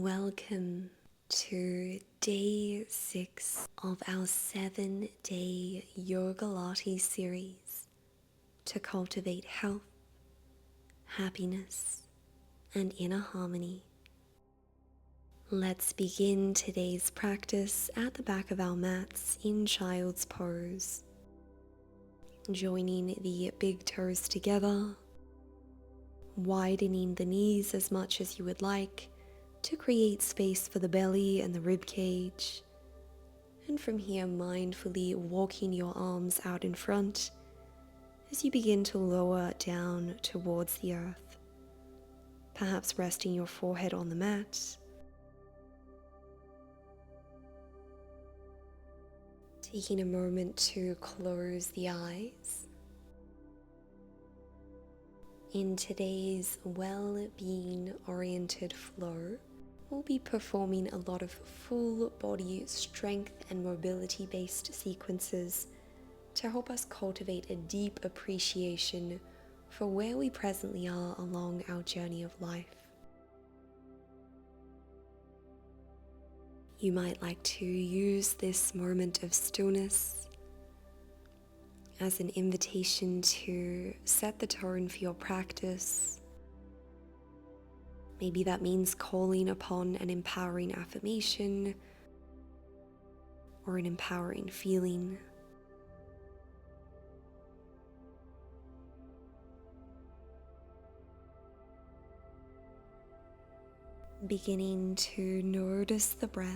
Welcome to day 6 of our 7-day Yogalates series to cultivate health, happiness, and inner harmony. Let's begin today's practice at the back of our mats in child's pose, joining the big toes together, widening the knees as much as you would like to create space for the belly and the rib cage. And from here, mindfully walking your arms out in front as you begin to lower down towards the earth, perhaps resting your forehead on the mat. Taking a moment to close the eyes. In today's well-being oriented flow, we'll be performing a lot of full body strength and mobility based sequences to help us cultivate a deep appreciation for where we presently are along our journey of life. You might like to use this moment of stillness as an invitation to set the tone for your practice. Maybe that means calling upon an empowering affirmation or an empowering feeling. Beginning to notice the breath.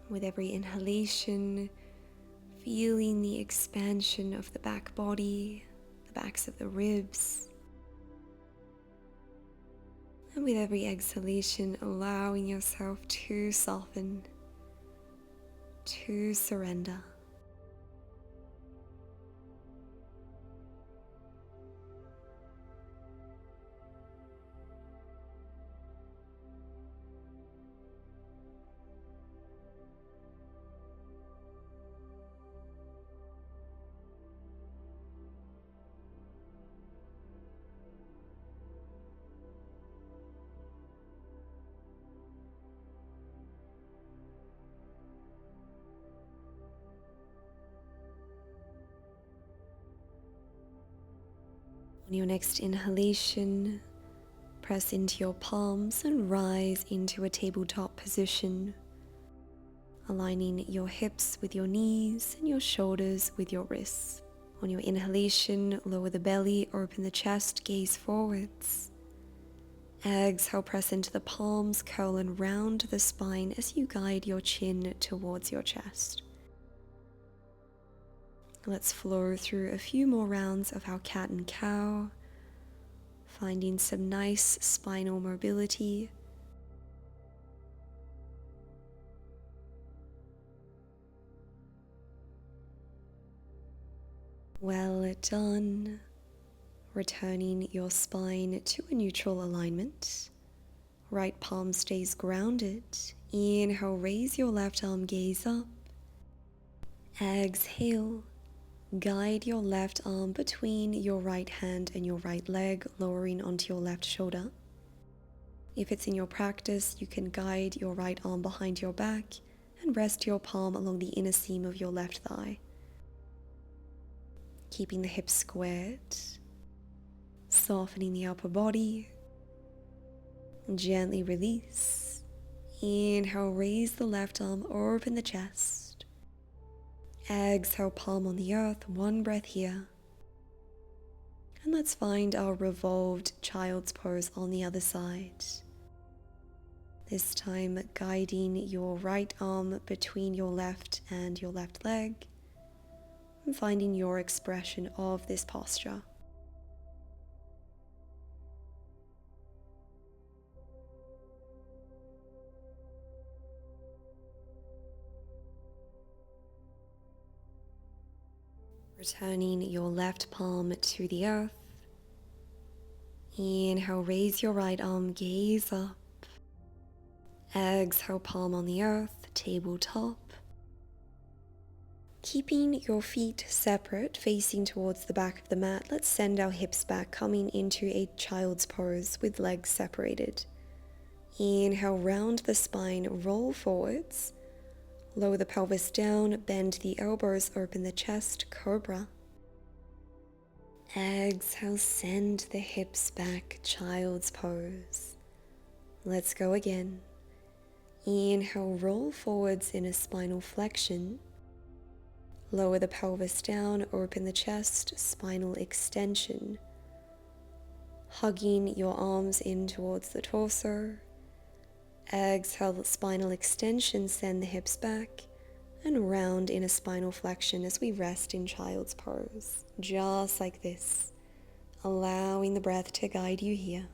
With every inhalation, feeling the expansion of the back body, the backs of the ribs. And with every exhalation, allowing yourself to soften, to surrender. On your next inhalation, press into your palms and rise into a tabletop position, aligning your hips with your knees and your shoulders with your wrists. On your inhalation, lower the belly, open the chest, gaze forwards. Exhale, press into the palms, curl and round the spine as you guide your chin towards your chest. Let's flow through a few more rounds of our cat and cow, finding some nice spinal mobility. Well done. Returning your spine to a neutral alignment. Right palm stays grounded. Inhale, raise your left arm, gaze up. Exhale. Guide your left arm between your right hand and your right leg, lowering onto your left shoulder. If it's in your practice, you can guide your right arm behind your back and rest your palm along the inner seam of your left thigh. Keeping the hips squared, softening the upper body. Gently release. Inhale, raise the left arm, open the chest. Exhale, palm on the earth, one breath here. And let's find our revolved child's pose on the other side. This time guiding your right arm between your left and your left leg, and finding your expression of this posture. Returning your left palm to the earth. Inhale, raise your right arm, gaze up. Exhale, palm on the earth, tabletop. Keeping your feet separate, facing towards the back of the mat, let's send our hips back, coming into a child's pose with legs separated. Inhale, round the spine, roll forwards. Lower the pelvis down, bend the elbows, open the chest, cobra. Exhale, send the hips back, child's pose. Let's go again. Inhale, roll forwards in a spinal flexion. Lower the pelvis down, open the chest, spinal extension. Hugging your arms in towards the torso. Exhale, spinal extension, send the hips back, and round in a spinal flexion as we rest in child's pose. Just like this, allowing the breath to guide you here.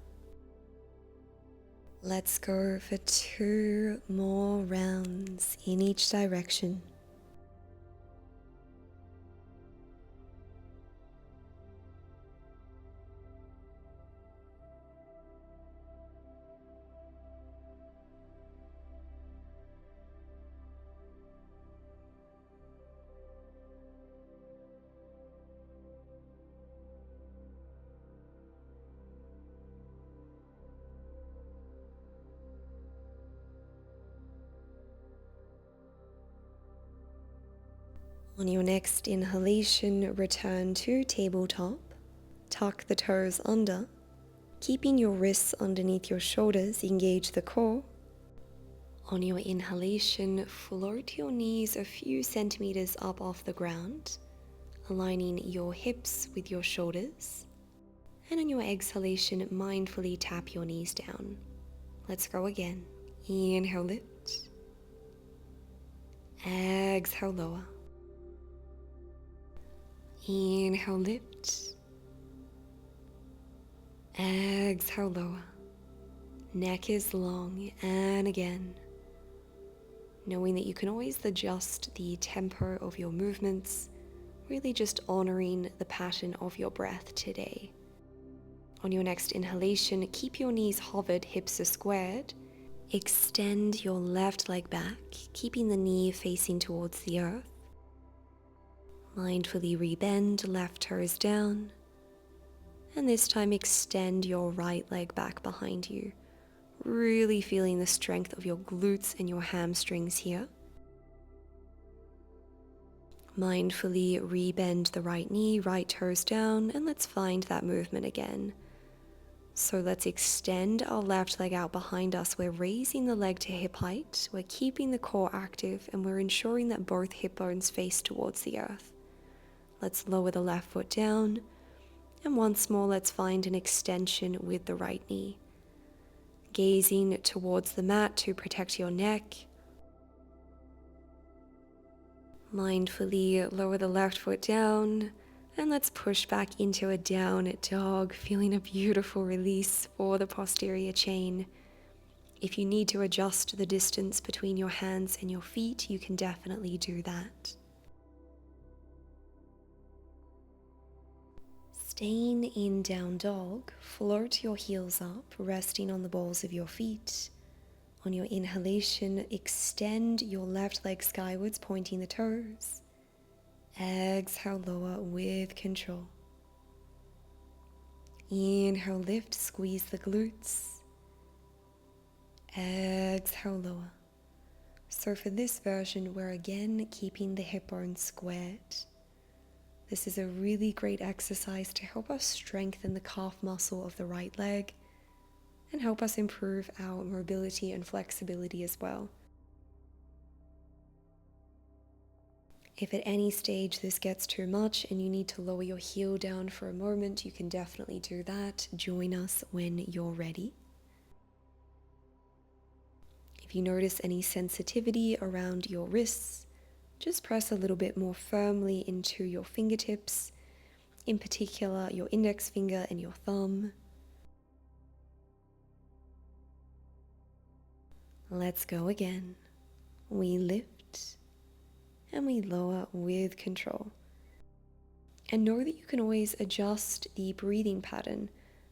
Let's go for 2 more rounds in each direction. On your next inhalation, return to tabletop. Tuck the toes under. Keeping your wrists underneath your shoulders, engage the core. On your inhalation, float your knees a few centimeters up off the ground, aligning your hips with your shoulders. And on your exhalation, mindfully tap your knees down. Let's go again. Inhale, lift. Exhale, lower. Inhale, lift. Exhale, lower. Neck is long, and again. Knowing that you can always adjust the tempo of your movements, really just honoring the pattern of your breath today. On your next inhalation, keep your knees hovered, hips are squared. Extend your left leg back, keeping the knee facing towards the earth. Mindfully rebend, left toes down. And this time extend your right leg back behind you. Really feeling the strength of your glutes and your hamstrings here. Mindfully rebend the right knee, right toes down, and let's find that movement again. So let's extend our left leg out behind us. We're raising the leg to hip height. We're keeping the core active, and we're ensuring that both hip bones face towards the earth. Let's lower the left foot down, and once more let's find an extension with the right knee. Gazing towards the mat to protect your neck. Mindfully lower the left foot down, and let's push back into a down dog, feeling a beautiful release for the posterior chain. If you need to adjust the distance between your hands and your feet, you can definitely do that. Staying in down dog, float your heels up, resting on the balls of your feet. On your inhalation, extend your left leg skywards, pointing the toes. Exhale, lower with control. Inhale, lift, squeeze the glutes. Exhale, lower. So for this version, we're again keeping the hip bones squared. This is a really great exercise to help us strengthen the calf muscle of the right leg and help us improve our mobility and flexibility as well. If at any stage this gets too much and you need to lower your heel down for a moment, you can definitely do that. Join us when you're ready. If you notice any sensitivity around your wrists, just press a little bit more firmly into your fingertips, in particular your index finger and your thumb. Let's go again. We lift and we lower with control. And know that you can always adjust the breathing pattern.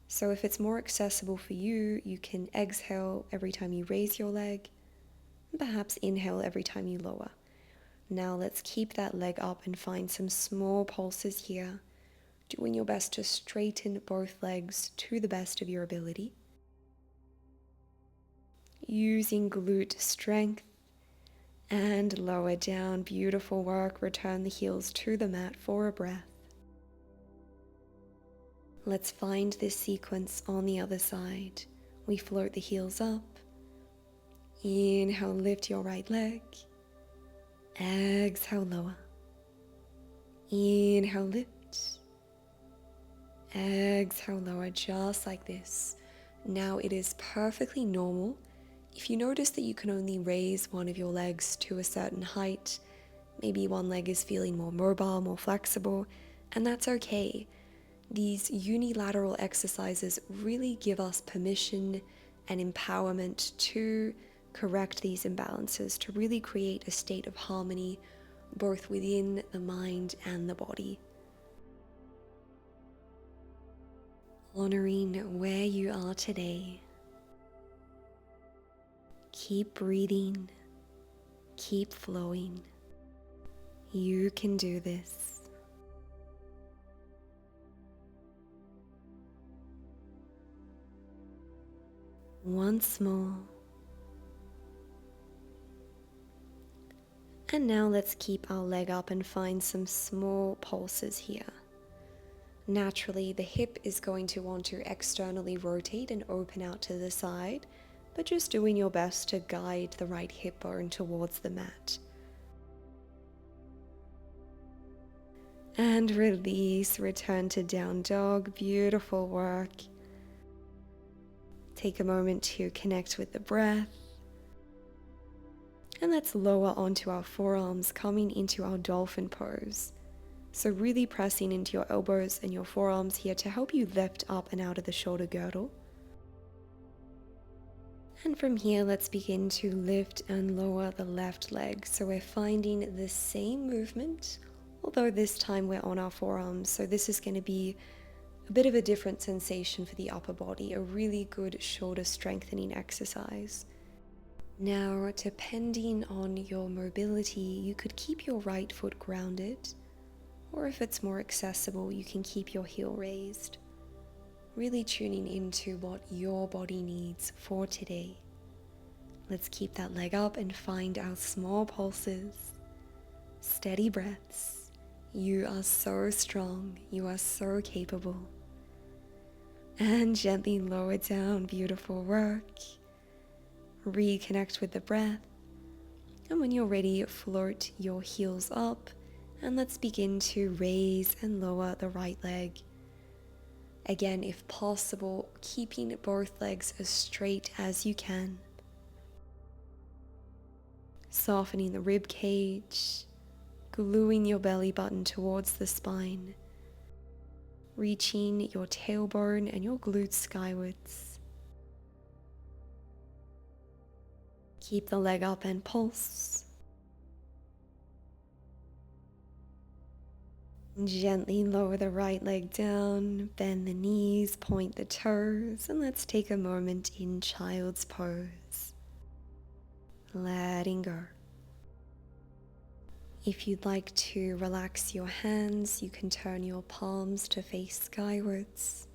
So if it's more accessible for you, you can exhale every time you raise your leg, and perhaps inhale every time you lower. Now let's keep that leg up and find some small pulses here, doing your best to straighten both legs to the best of your ability. Using glute strength and lower down. Beautiful work. Return the heels to the mat for a breath. Let's find this sequence on the other side. We float the heels up. Inhale, lift your right leg. Exhale, lower. Inhale, lift. Exhale, lower, just like this. Now it is perfectly normal if you notice that you can only raise one of your legs to a certain height. Maybe one leg is feeling more mobile, more flexible, and that's okay. These unilateral exercises really give us permission and empowerment to correct these imbalances, to really create a state of harmony both within the mind and the body. Honoring where you are today. Keep breathing. Keep flowing. You can do this. Once more. And now let's keep our leg up and find some small pulses here. Naturally, the hip is going to want to externally rotate and open out to the side, but just doing your best to guide the right hip bone towards the mat. And release, return to down dog. Beautiful work. Take a moment to connect with the breath. And let's lower onto our forearms, coming into our dolphin pose. So really pressing into your elbows and your forearms here to help you lift up and out of the shoulder girdle. And from here, let's begin to lift and lower the left leg. So we're finding the same movement, although this time we're on our forearms. So this is going to be a bit of a different sensation for the upper body, a really good shoulder strengthening exercise. Now, depending on your mobility, you could keep your right foot grounded, or if it's more accessible, you can keep your heel raised. Really tuning into what your body needs for today. Let's keep that leg up and find our small pulses. Steady breaths. You are so strong. You are so capable. And gently lower down. Beautiful work. Reconnect with the breath. And when you're ready, float your heels up. And let's begin to raise and lower the right leg. Again, if possible, keeping both legs as straight as you can. Softening the rib cage, gluing your belly button towards the spine, reaching your tailbone and your glutes skywards. Keep the leg up and pulse. Gently lower the right leg down, bend the knees, point the toes, and let's take a moment in child's pose. Letting go. If you'd like to relax your hands, you can turn your palms to face skywards.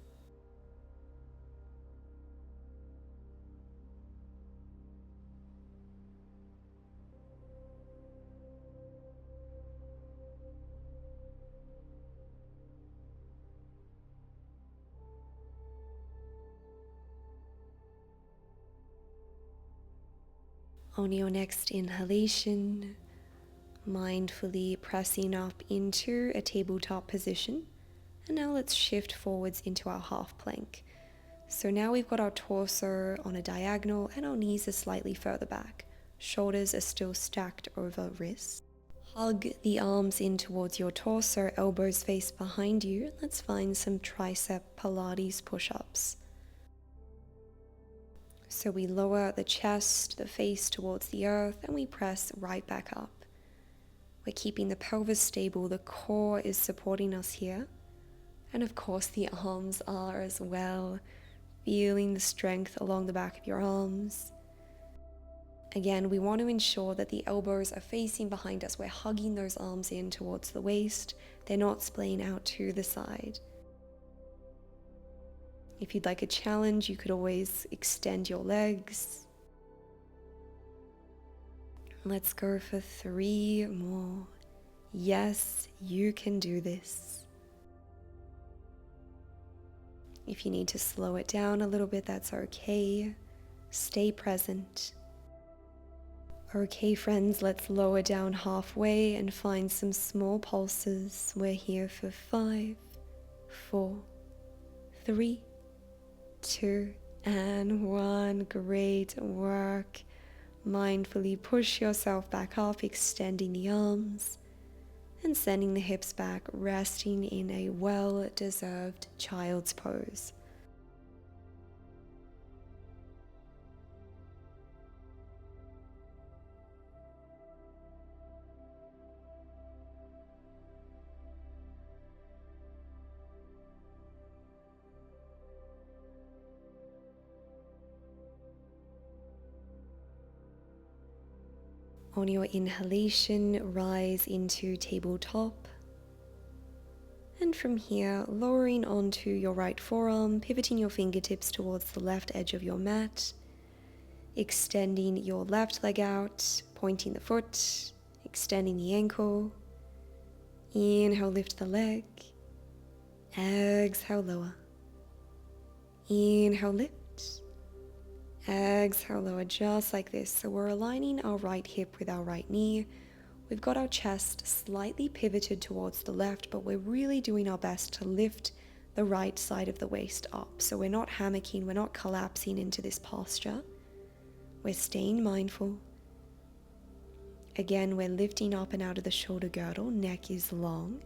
On your next inhalation, mindfully pressing up into a tabletop position. And now let's shift forwards into our half plank. So now we've got our torso on a diagonal and our knees are slightly further back. Shoulders are still stacked over wrists. Hug the arms in towards your torso, elbows face behind you. Let's find some tricep Pilates push-ups. So we lower the chest, the face towards the earth, and we press right back up. We're keeping the pelvis stable, the core is supporting us here. And of course the arms are as well, feeling the strength along the back of your arms. Again, we want to ensure that the elbows are facing behind us. We're hugging those arms in towards the waist. They're not splaying out to the side. If you'd like a challenge, you could always extend your legs. Let's go for 3 more. Yes, you can do this. If you need to slow it down a little bit, that's okay. Stay present. Okay, friends, let's lower down halfway and find some small pulses. We're here for 5, 4, 3, 2, and 1. Great work. Mindfully push yourself back up, extending the arms and sending the hips back, resting in a well-deserved child's pose. On your inhalation, rise into tabletop. And from here, lowering onto your right forearm, pivoting your fingertips towards the left edge of your mat, extending your left leg out, pointing the foot, extending the ankle. Inhale, lift the leg. Exhale, lower. Inhale, lift. Exhale, lower, just like this. So we're aligning our right hip with our right knee. We've got our chest slightly pivoted towards the left, but we're really doing our best to lift the right side of the waist up. So we're not hammocking, we're not collapsing into this posture. We're staying mindful. Again, we're lifting up and out of the shoulder girdle, neck is long,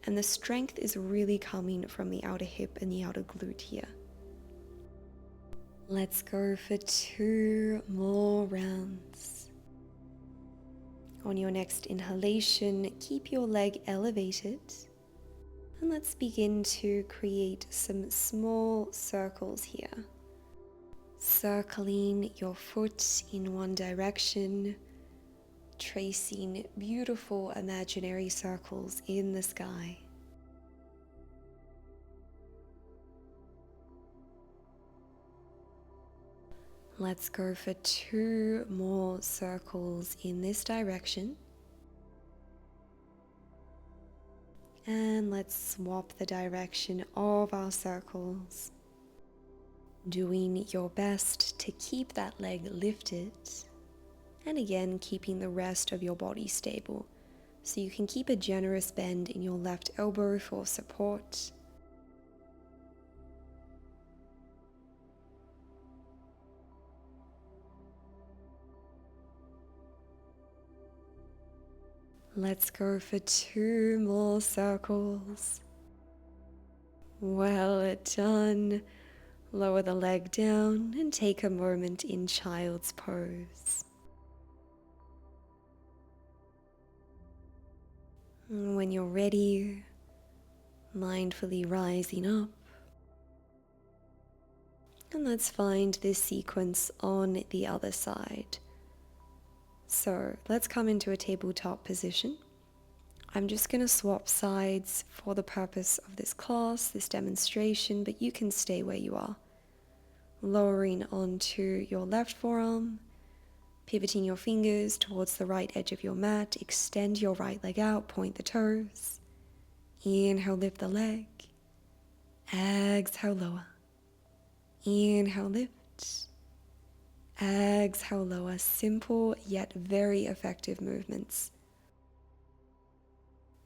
and the strength is really coming from the outer hip and the outer glute here. Let's go for 2 more rounds. On your next inhalation, keep your leg elevated, and let's begin to create some small circles here. Circling your foot in one direction, tracing beautiful imaginary circles in the sky. Let's go for 2 more circles in this direction. And let's swap the direction of our circles. Doing your best to keep that leg lifted. And again, keeping the rest of your body stable. So you can keep a generous bend in your left elbow for support. Let's go for 2 more circles. Well done. Lower the leg down and take a moment in child's pose. When you're ready, mindfully rising up. And let's find this sequence on the other side. So let's come into a tabletop position. I'm just going to swap sides for the purpose of this class, this demonstration, but you can stay where you are. Lowering onto your left forearm, pivoting your fingers towards the right edge of your mat, extend your right leg out, point the toes. Inhale, lift the leg. Exhale, lower. Inhale, lift. Exhale, lower. Simple yet very effective movements.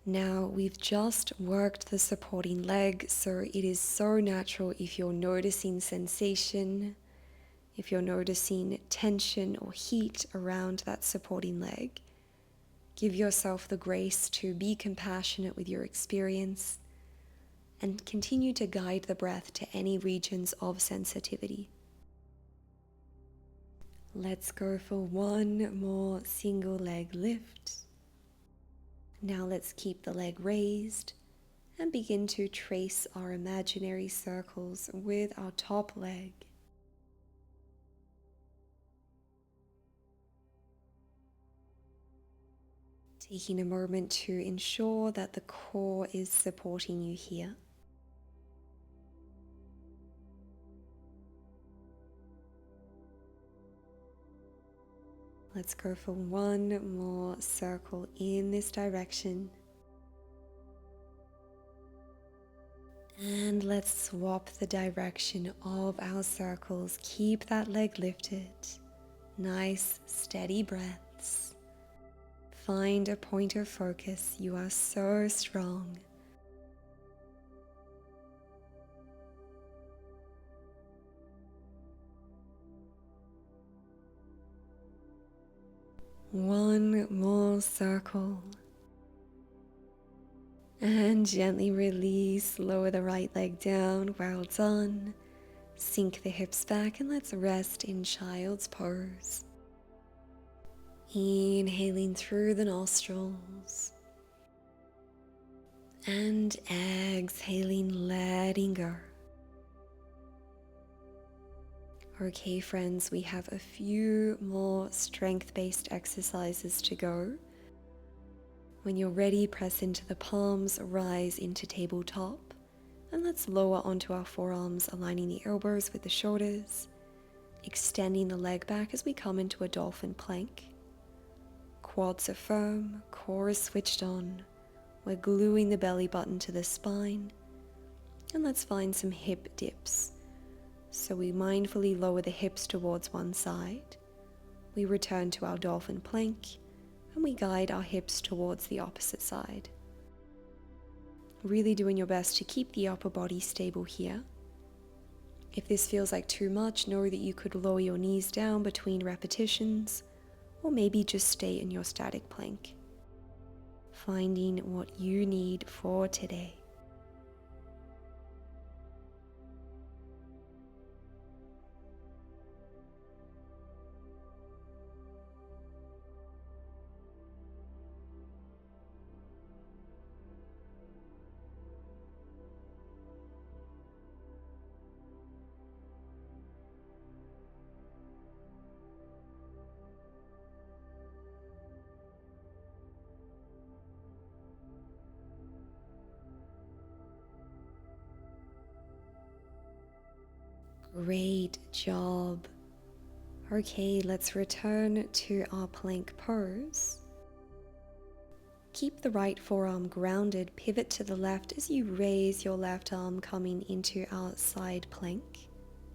Now we've just worked the supporting leg, so it is so natural if you're noticing sensation, if you're noticing tension or heat around that supporting leg. Give yourself the grace to be compassionate with your experience and continue to guide the breath to any regions of sensitivity. Let's go for 1 more single leg lift. Now let's keep the leg raised and begin to trace our imaginary circles with our top leg. Taking a moment to ensure that the core is supporting you here. Let's go for one more circle in this direction. And let's swap the direction of our circles. Keep that leg lifted. Nice, steady breaths. Find a point of focus. You are so strong. One more circle. And gently release, lower the right leg down, well done. Sink the hips back and let's rest in child's pose. Inhaling through the nostrils. And exhaling, letting go. Okay, friends, we have a few more strength-based exercises to go. When you're ready, press into the palms, rise into tabletop, and let's lower onto our forearms, aligning the elbows with the shoulders, extending the leg back as we come into a dolphin plank. Quads are firm, core is switched on. We're gluing the belly button to the spine, and let's find some hip dips. So we mindfully lower the hips towards one side. We return to our dolphin plank, and we guide our hips towards the opposite side. Really doing your best to keep the upper body stable here. If this feels like too much, know that you could lower your knees down between repetitions, or maybe just stay in your static plank. Finding what you need for today. Great job. Okay, let's return to our plank pose. Keep the right forearm grounded, pivot to the left as you raise your left arm, coming into our side plank.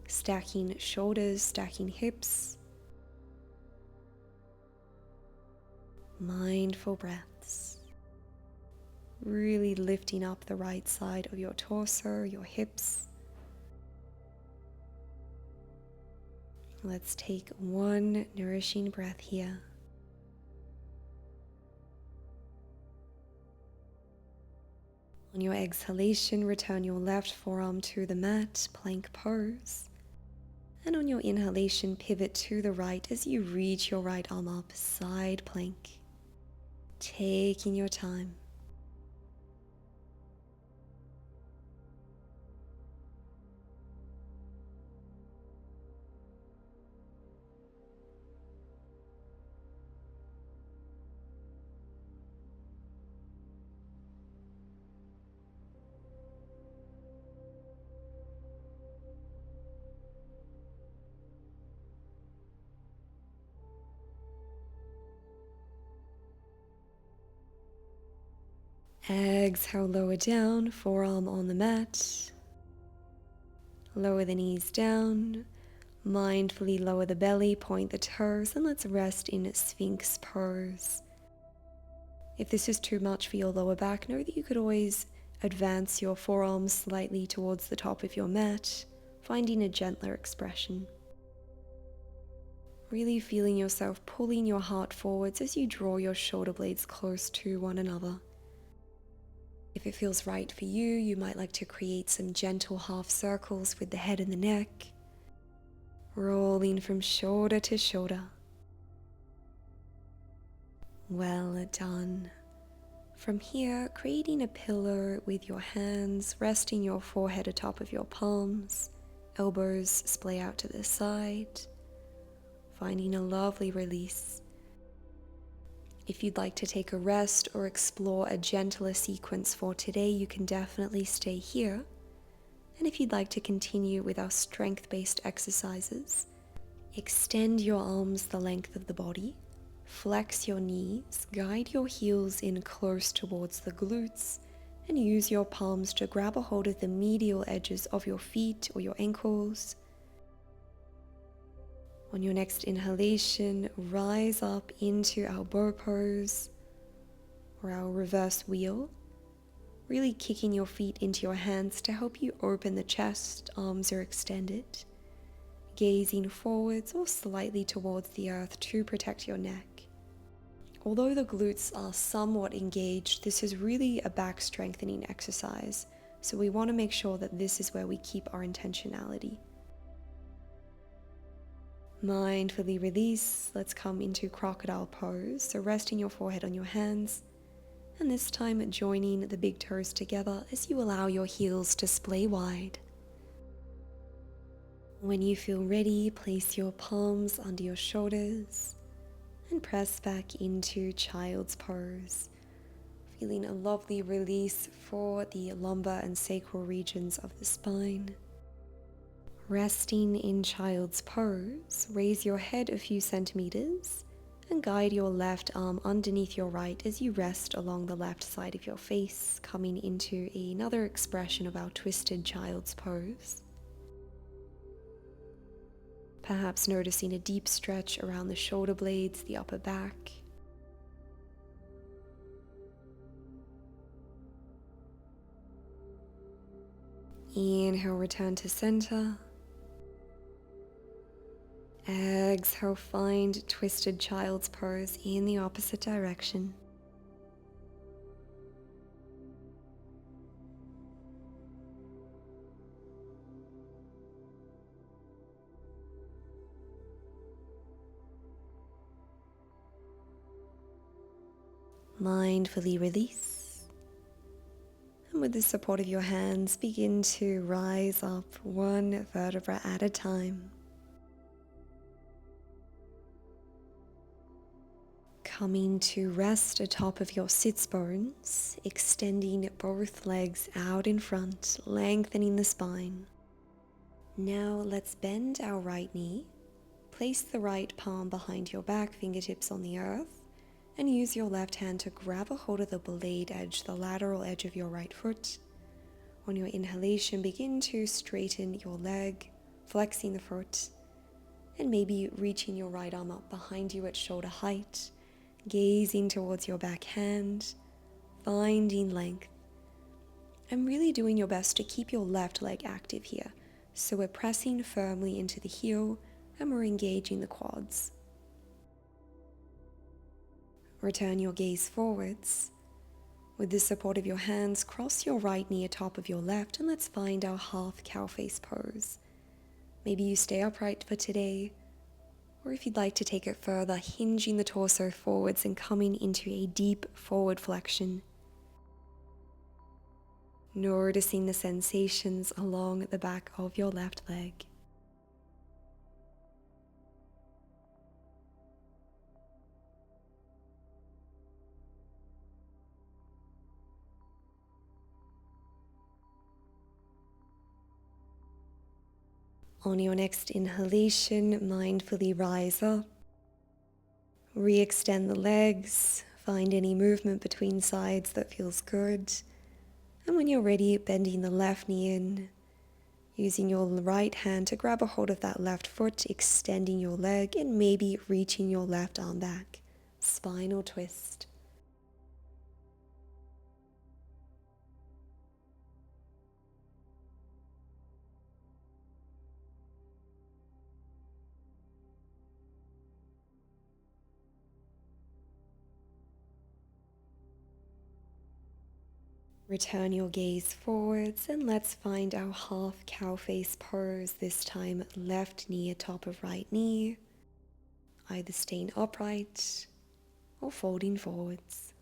Stacking shoulders, stacking hips. Mindful breaths. Really lifting up the right side of your torso, your hips. Let's take one nourishing breath here. On your exhalation, return your left forearm to the mat, plank pose. And on your inhalation, pivot to the right as you reach your right arm up, side plank. Taking your time. Exhale, lower down, forearm on the mat. Lower the knees down. Mindfully lower the belly, point the toes, and let's rest in Sphinx pose. If this is too much for your lower back, know that you could always advance your forearms slightly towards the top of your mat, finding a gentler expression. Really feeling yourself pulling your heart forwards as you draw your shoulder blades close to one another. If it feels right for you, you might like to create some gentle half circles with the head and the neck, rolling from shoulder to shoulder. Well done. From here, creating a pillow with your hands, resting your forehead atop of your palms, elbows splay out to the side, finding a lovely release. If you'd like to take a rest or explore a gentler sequence for today, you can definitely stay here. And if you'd like to continue with our strength-based exercises, extend your arms the length of the body, flex your knees, guide your heels in close towards the glutes, and use your palms to grab a hold of the medial edges of your feet or your ankles. On your next inhalation, rise up into our bow pose or our reverse wheel, really kicking your feet into your hands to help you open the chest, arms are extended, gazing forwards or slightly towards the earth to protect your neck. Although the glutes are somewhat engaged, this is really a back strengthening exercise, so we want to make sure that this is where we keep our intentionality. Mindfully release. Let's come into crocodile pose. So resting your forehead on your hands, and this time joining the big toes together as you allow your heels to splay wide. When you feel ready, place your palms under your shoulders and press back into child's pose. Feeling a lovely release for the lumbar and sacral regions of the spine. Resting in child's pose, raise your head a few centimeters and guide your left arm underneath your right as you rest along the left side of your face, coming into another expression of our twisted child's pose. Perhaps noticing a deep stretch around the shoulder blades, the upper back. Inhale, return to center. Exhale, find twisted child's pose in the opposite direction. Mindfully release. And with the support of your hands, begin to rise up one vertebra at a time. Coming to rest atop of your sits bones, extending both legs out in front, lengthening the spine. Now let's bend our right knee, place the right palm behind your back, fingertips on the earth, and use your left hand to grab a hold of the blade edge, the lateral edge of your right foot. On your inhalation, begin to straighten your leg, flexing the foot, and maybe reaching your right arm up behind you at shoulder height, gazing towards your back hand, finding length, and really doing your best to keep your left leg active here. So we're pressing firmly into the heel and we're engaging the quads. Return your gaze forwards. With the support of your hands, cross your right knee atop of your left and let's find our half cow face pose. Maybe you stay upright for today, or if you'd like to take it further, hinging the torso forwards and coming into a deep forward flexion. Noticing the sensations along the back of your left leg. On your next inhalation, mindfully rise up. Re-extend the legs. Find any movement between sides that feels good. And when you're ready, bending the left knee in. Using your right hand to grab a hold of that left foot, extending your leg and maybe reaching your left arm back. Spinal twist. Return your gaze forwards and let's find our half cow face pose, this time left knee atop of right knee, either staying upright or folding forwards.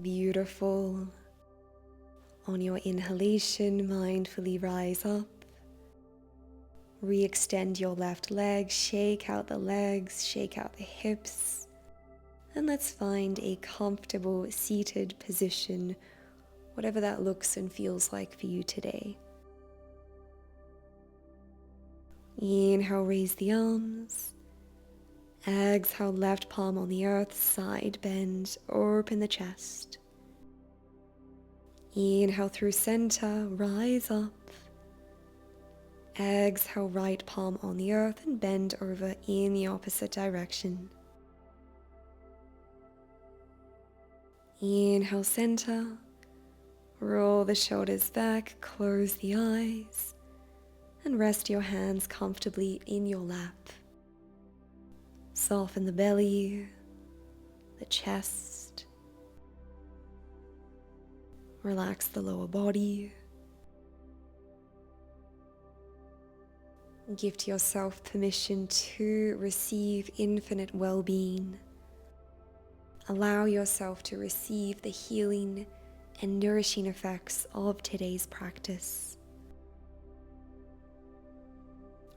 Beautiful. On your inhalation, mindfully rise up. Re-extend your left leg, shake out the legs, shake out the hips. And let's find a comfortable seated position, whatever that looks and feels like for you today. Inhale, raise the arms. Exhale, left palm on the earth, side bend, open the chest. Inhale through center, rise up. Exhale, right palm on the earth and bend over in the opposite direction. Inhale, center. Roll the shoulders back, close the eyes, and rest your hands comfortably in your lap. Soften the belly, the chest. Relax the lower body. Give yourself permission to receive infinite well-being. Allow yourself to receive the healing and nourishing effects of today's practice.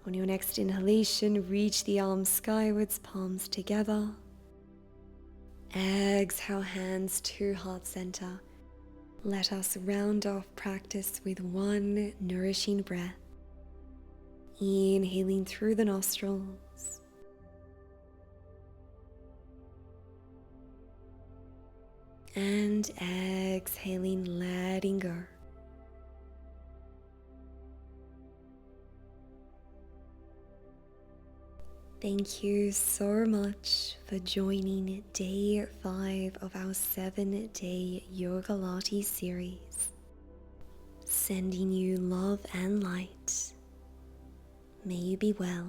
On your next inhalation, reach the arms skywards, palms together. Exhale, hands to heart center. Let us round off practice with one nourishing breath. Inhaling through the nostrils. And exhaling, letting go. Thank you so much for joining day 5 of our 7-day Yogalates series. Sending you love and light. May you be well.